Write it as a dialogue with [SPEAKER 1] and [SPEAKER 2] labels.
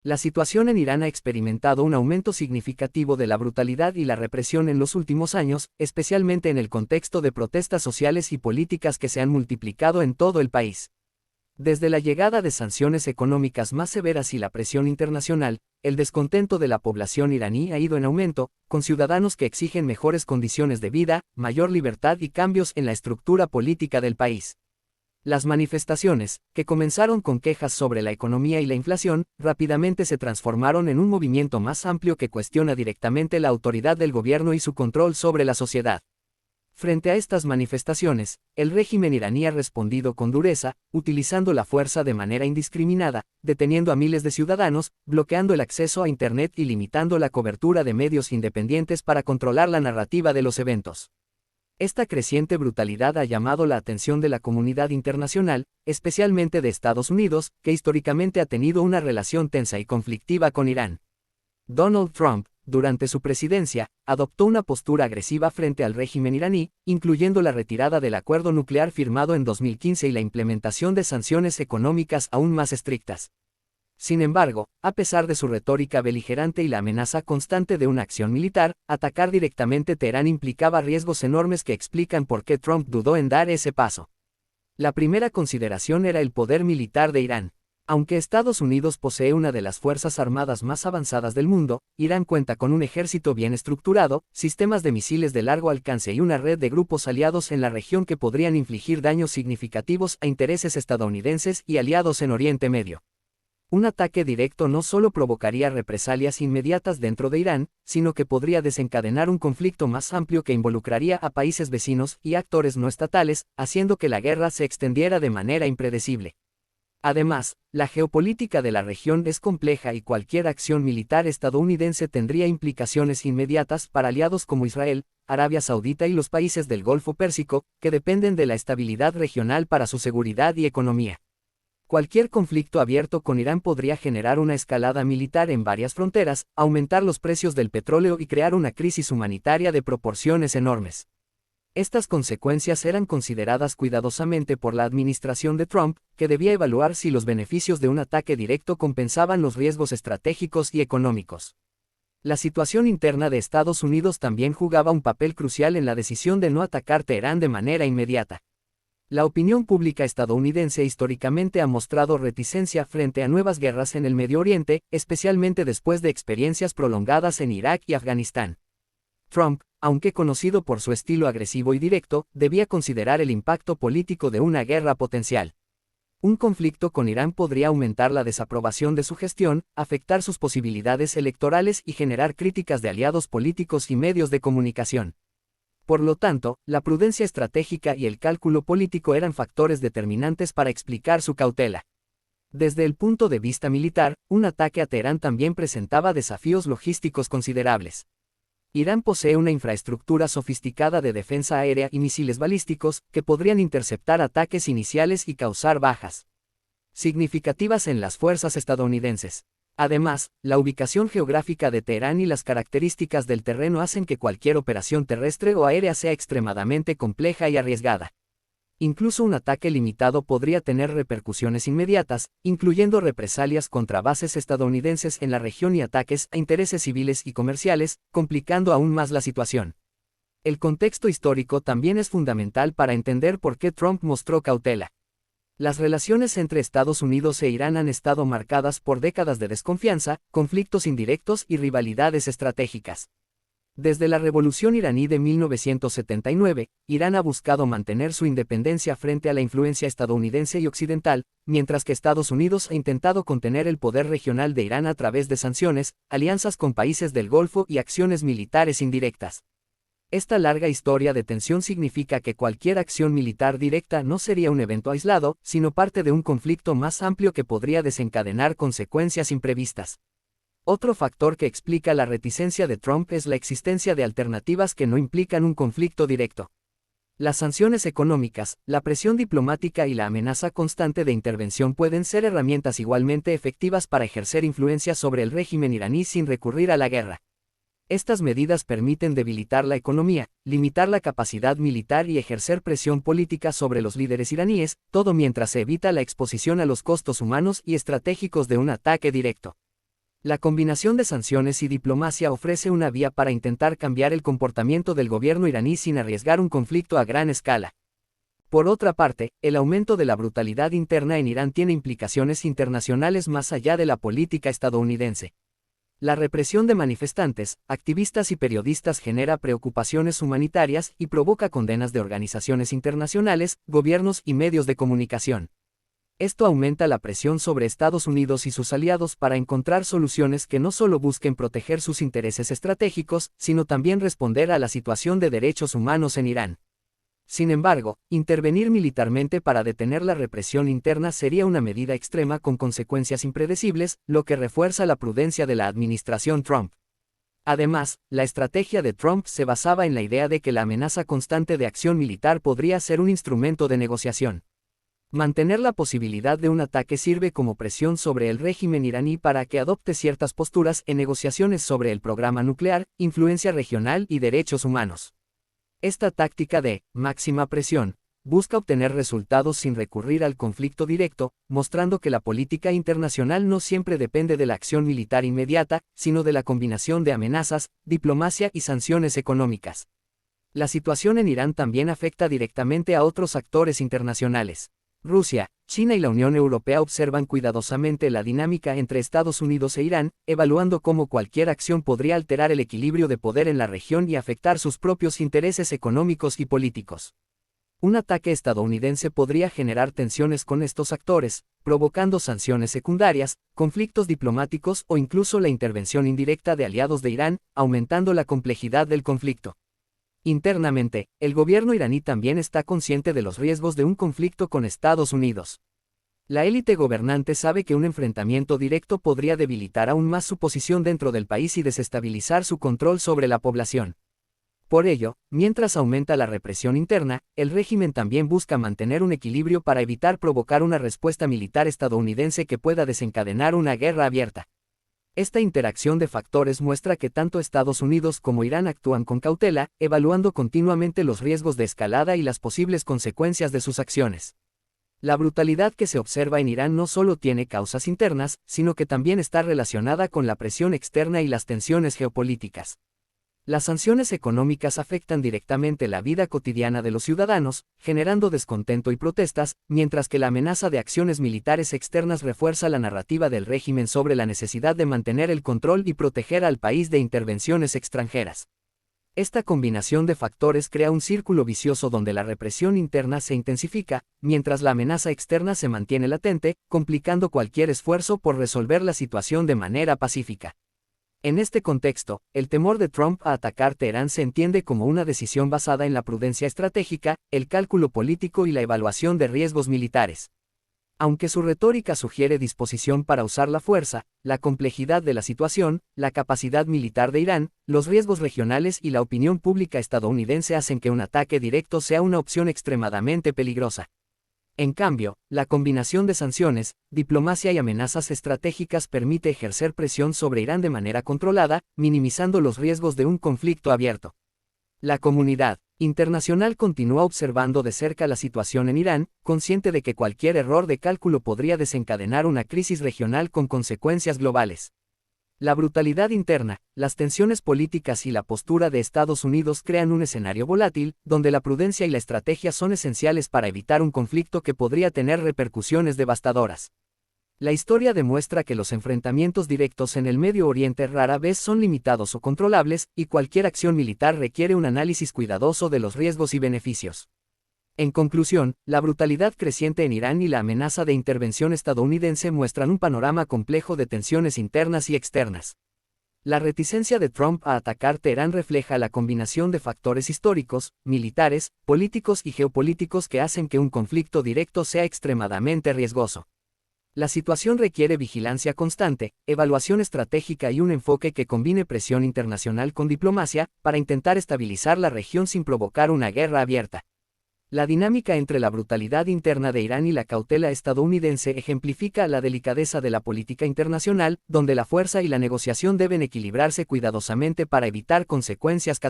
[SPEAKER 1] La situación en Irán ha experimentado un aumento significativo de la brutalidad y la represión en los últimos años, especialmente en el contexto de protestas sociales y políticas que se han multiplicado en todo el país. Desde la llegada de sanciones económicas más severas y la presión internacional, el descontento de la población iraní ha ido en aumento, con ciudadanos que exigen mejores condiciones de vida, mayor libertad y cambios en la estructura política del país. Las manifestaciones, que comenzaron con quejas sobre la economía y la inflación, rápidamente se transformaron en un movimiento más amplio que cuestiona directamente la autoridad del gobierno y su control sobre la sociedad. Frente a estas manifestaciones, el régimen iraní ha respondido con dureza, utilizando la fuerza de manera indiscriminada, deteniendo a miles de ciudadanos, bloqueando el acceso a Internet y limitando la cobertura de medios independientes para controlar la narrativa de los eventos. Esta creciente brutalidad ha llamado la atención de la comunidad internacional, especialmente de Estados Unidos, que históricamente ha tenido una relación tensa y conflictiva con Irán. Donald Trump, durante su presidencia, adoptó una postura agresiva frente al régimen iraní, incluyendo la retirada del acuerdo nuclear firmado en 2015 y la implementación de sanciones económicas aún más estrictas. Sin embargo, a pesar de su retórica beligerante y la amenaza constante de una acción militar, atacar directamente Teherán implicaba riesgos enormes que explican por qué Trump dudó en dar ese paso. La primera consideración era el poder militar de Irán. Aunque Estados Unidos posee una de las fuerzas armadas más avanzadas del mundo, Irán cuenta con un ejército bien estructurado, sistemas de misiles de largo alcance y una red de grupos aliados en la región que podrían infligir daños significativos a intereses estadounidenses y aliados en Oriente Medio. Un ataque directo no solo provocaría represalias inmediatas dentro de Irán, sino que podría desencadenar un conflicto más amplio que involucraría a países vecinos y actores no estatales, haciendo que la guerra se extendiera de manera impredecible. Además, la geopolítica de la región es compleja y cualquier acción militar estadounidense tendría implicaciones inmediatas para aliados como Israel, Arabia Saudita y los países del Golfo Pérsico, que dependen de la estabilidad regional para su seguridad y economía. Cualquier conflicto abierto con Irán podría generar una escalada militar en varias fronteras, aumentar los precios del petróleo y crear una crisis humanitaria de proporciones enormes. Estas consecuencias eran consideradas cuidadosamente por la administración de Trump, que debía evaluar si los beneficios de un ataque directo compensaban los riesgos estratégicos y económicos. La situación interna de Estados Unidos también jugaba un papel crucial en la decisión de no atacar Teherán de manera inmediata. La opinión pública estadounidense históricamente ha mostrado reticencia frente a nuevas guerras en el Medio Oriente, especialmente después de experiencias prolongadas en Irak y Afganistán. Trump, aunque conocido por su estilo agresivo y directo, debía considerar el impacto político de una guerra potencial. Un conflicto con Irán podría aumentar la desaprobación de su gestión, afectar sus posibilidades electorales y generar críticas de aliados políticos y medios de comunicación. Por lo tanto, la prudencia estratégica y el cálculo político eran factores determinantes para explicar su cautela. Desde el punto de vista militar, un ataque a Teherán también presentaba desafíos logísticos considerables. Irán posee una infraestructura sofisticada de defensa aérea y misiles balísticos, que podrían interceptar ataques iniciales y causar bajas significativas en las fuerzas estadounidenses. Además, la ubicación geográfica de Teherán y las características del terreno hacen que cualquier operación terrestre o aérea sea extremadamente compleja y arriesgada. Incluso un ataque limitado podría tener repercusiones inmediatas, incluyendo represalias contra bases estadounidenses en la región y ataques a intereses civiles y comerciales, complicando aún más la situación. El contexto histórico también es fundamental para entender por qué Trump mostró cautela. Las relaciones entre Estados Unidos e Irán han estado marcadas por décadas de desconfianza, conflictos indirectos y rivalidades estratégicas. Desde la Revolución iraní de 1979, Irán ha buscado mantener su independencia frente a la influencia estadounidense y occidental, mientras que Estados Unidos ha intentado contener el poder regional de Irán a través de sanciones, alianzas con países del Golfo y acciones militares indirectas. Esta larga historia de tensión significa que cualquier acción militar directa no sería un evento aislado, sino parte de un conflicto más amplio que podría desencadenar consecuencias imprevistas. Otro factor que explica la reticencia de Trump es la existencia de alternativas que no implican un conflicto directo. Las sanciones económicas, la presión diplomática y la amenaza constante de intervención pueden ser herramientas igualmente efectivas para ejercer influencia sobre el régimen iraní sin recurrir a la guerra. Estas medidas permiten debilitar la economía, limitar la capacidad militar y ejercer presión política sobre los líderes iraníes, todo mientras se evita la exposición a los costos humanos y estratégicos de un ataque directo. La combinación de sanciones y diplomacia ofrece una vía para intentar cambiar el comportamiento del gobierno iraní sin arriesgar un conflicto a gran escala. Por otra parte, el aumento de la brutalidad interna en Irán tiene implicaciones internacionales más allá de la política estadounidense. La represión de manifestantes, activistas y periodistas genera preocupaciones humanitarias y provoca condenas de organizaciones internacionales, gobiernos y medios de comunicación. Esto aumenta la presión sobre Estados Unidos y sus aliados para encontrar soluciones que no solo busquen proteger sus intereses estratégicos, sino también responder a la situación de derechos humanos en Irán. Sin embargo, intervenir militarmente para detener la represión interna sería una medida extrema con consecuencias impredecibles, lo que refuerza la prudencia de la administración Trump. Además, la estrategia de Trump se basaba en la idea de que la amenaza constante de acción militar podría ser un instrumento de negociación. Mantener la posibilidad de un ataque sirve como presión sobre el régimen iraní para que adopte ciertas posturas en negociaciones sobre el programa nuclear, influencia regional y derechos humanos. Esta táctica de máxima presión busca obtener resultados sin recurrir al conflicto directo, mostrando que la política internacional no siempre depende de la acción militar inmediata, sino de la combinación de amenazas, diplomacia y sanciones económicas. La situación en Irán también afecta directamente a otros actores internacionales. Rusia, China y la Unión Europea observan cuidadosamente la dinámica entre Estados Unidos e Irán, evaluando cómo cualquier acción podría alterar el equilibrio de poder en la región y afectar sus propios intereses económicos y políticos. Un ataque estadounidense podría generar tensiones con estos actores, provocando sanciones secundarias, conflictos diplomáticos o incluso la intervención indirecta de aliados de Irán, aumentando la complejidad del conflicto. Internamente, el gobierno iraní también está consciente de los riesgos de un conflicto con Estados Unidos. La élite gobernante sabe que un enfrentamiento directo podría debilitar aún más su posición dentro del país y desestabilizar su control sobre la población. Por ello, mientras aumenta la represión interna, el régimen también busca mantener un equilibrio para evitar provocar una respuesta militar estadounidense que pueda desencadenar una guerra abierta. Esta interacción de factores muestra que tanto Estados Unidos como Irán actúan con cautela, evaluando continuamente los riesgos de escalada y las posibles consecuencias de sus acciones. La brutalidad que se observa en Irán no solo tiene causas internas, sino que también está relacionada con la presión externa y las tensiones geopolíticas. Las sanciones económicas afectan directamente la vida cotidiana de los ciudadanos, generando descontento y protestas, mientras que la amenaza de acciones militares externas refuerza la narrativa del régimen sobre la necesidad de mantener el control y proteger al país de intervenciones extranjeras. Esta combinación de factores crea un círculo vicioso donde la represión interna se intensifica, mientras la amenaza externa se mantiene latente, complicando cualquier esfuerzo por resolver la situación de manera pacífica. En este contexto, el temor de Trump a atacar Teherán se entiende como una decisión basada en la prudencia estratégica, el cálculo político y la evaluación de riesgos militares. Aunque su retórica sugiere disposición para usar la fuerza, la complejidad de la situación, la capacidad militar de Irán, los riesgos regionales y la opinión pública estadounidense hacen que un ataque directo sea una opción extremadamente peligrosa. En cambio, la combinación de sanciones, diplomacia y amenazas estratégicas permite ejercer presión sobre Irán de manera controlada, minimizando los riesgos de un conflicto abierto. La comunidad internacional continúa observando de cerca la situación en Irán, consciente de que cualquier error de cálculo podría desencadenar una crisis regional con consecuencias globales. La brutalidad interna, las tensiones políticas y la postura de Estados Unidos crean un escenario volátil, donde la prudencia y la estrategia son esenciales para evitar un conflicto que podría tener repercusiones devastadoras. La historia demuestra que los enfrentamientos directos en el Medio Oriente rara vez son limitados o controlables, y cualquier acción militar requiere un análisis cuidadoso de los riesgos y beneficios. En conclusión, la brutalidad creciente en Irán y la amenaza de intervención estadounidense muestran un panorama complejo de tensiones internas y externas. La reticencia de Trump a atacar Teherán refleja la combinación de factores históricos, militares, políticos y geopolíticos que hacen que un conflicto directo sea extremadamente riesgoso. La situación requiere vigilancia constante, evaluación estratégica y un enfoque que combine presión internacional con diplomacia, para intentar estabilizar la región sin provocar una guerra abierta. La dinámica entre la brutalidad interna de Irán y la cautela estadounidense ejemplifica la delicadeza de la política internacional, donde la fuerza y la negociación deben equilibrarse cuidadosamente para evitar consecuencias catastróficas.